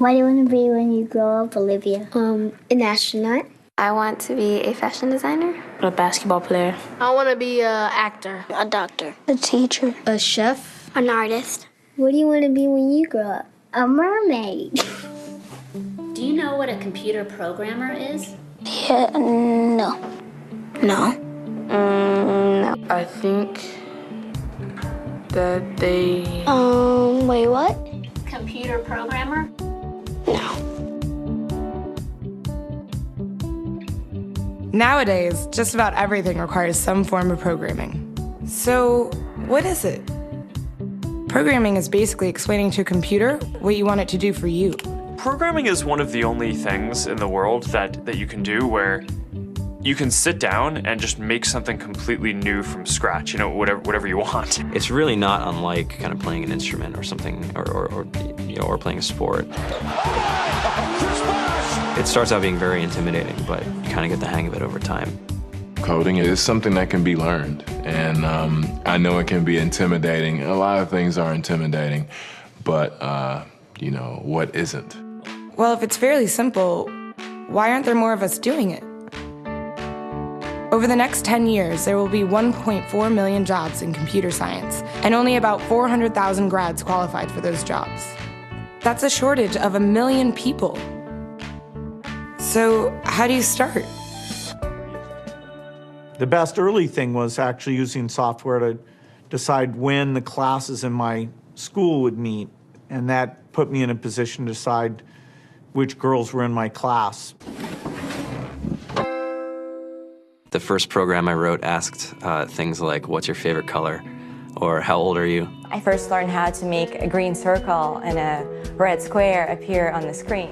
What do you want to be when you grow up, Olivia? An astronaut. I want to be a fashion designer. A basketball player. I want to be an actor. A doctor. A teacher. A chef. An artist. What do you want to be when you grow up? A mermaid. Do you know what a computer programmer is? Yeah, no. No. No. I think that they... Wait, what? Computer programmer? No. Nowadays, just about everything requires some form of programming. So, what is it? Programming is basically explaining to a computer what you want it to do for you. Programming is one of the only things in the world that you can do where you can sit down and just make something completely new from scratch, whatever you want. It's really not unlike kind of playing an instrument or something, or playing a sport. It starts out being very intimidating, but you kind of get the hang of it over time. Coding is something that can be learned, and I know it can be intimidating. A lot of things are intimidating, but what isn't? Well, if it's fairly simple, why aren't there more of us doing it? Over the next 10 years, there will be 1.4 million jobs in computer science, and only about 400,000 grads qualified for those jobs. That's a shortage of 1 million people. So, how do you start? The best early thing was actually using software to decide when the classes in my school would meet, and that put me in a position to decide which girls were in my class. The first program I wrote asked things like, what's your favorite color? Or how old are you? I first learned how to make a green circle and a red square appear on the screen.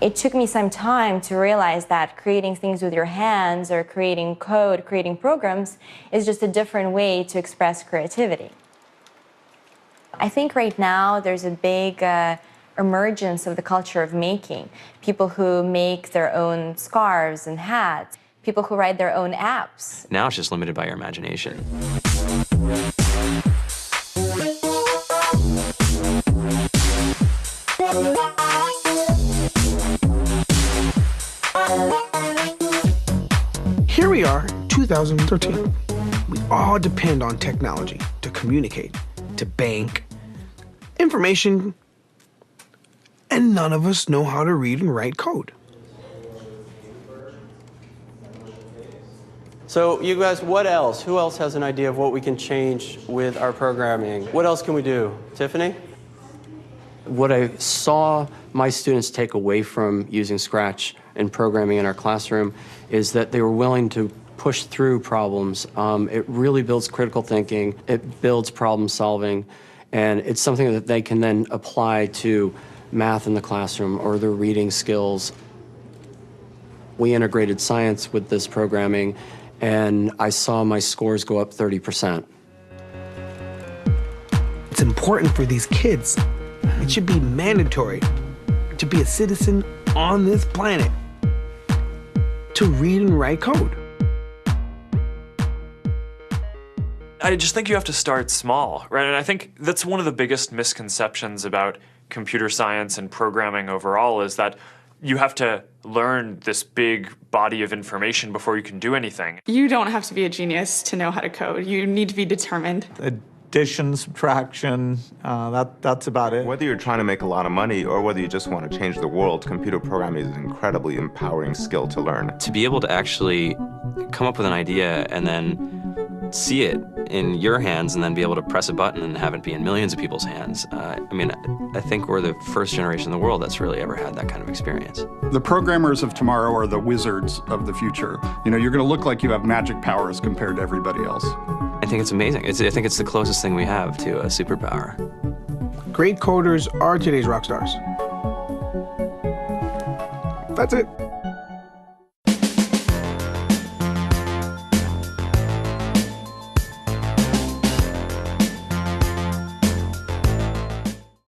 It took me some time to realize that creating things with your hands or creating code, creating programs, is just a different way to express creativity. I think right now there's a big emergence of the culture of making. People who make their own scarves and hats. People who write their own apps. Now it's just limited by your imagination. Here we are, 2013. We all depend on technology to communicate, to bank, information, and none of us know how to read and write code. So you guys, what else? Who else has an idea of what we can change with our programming? What else can we do? Tiffany? What I saw my students take away from using Scratch and programming in our classroom is that they were willing to push through problems. It really builds critical thinking, it builds problem solving, and it's something that they can then apply to math in the classroom or their reading skills. We integrated science with this programming, and I saw my scores go up 30%. It's important for these kids. It should be mandatory to be a citizen on this planet, to read and write code. I just think you have to start small, right? And I think that's one of the biggest misconceptions about computer science and programming overall is that you have to learn this big body of information before you can do anything. You don't have to be a genius to know how to code. You need to be determined. Addition, subtraction, that's about it. Whether you're trying to make a lot of money or whether you just want to change the world, computer programming is an incredibly empowering skill to learn. To be able to actually come up with an idea and then see it in your hands and then be able to press a button and have it be in millions of people's hands. I think we're the first generation in the world that's really ever had that kind of experience. The programmers of tomorrow are the wizards of the future. You're going to look like you have magic powers compared to everybody else. I think it's amazing. I think it's the closest thing we have to a superpower. Great coders are today's rock stars. That's it.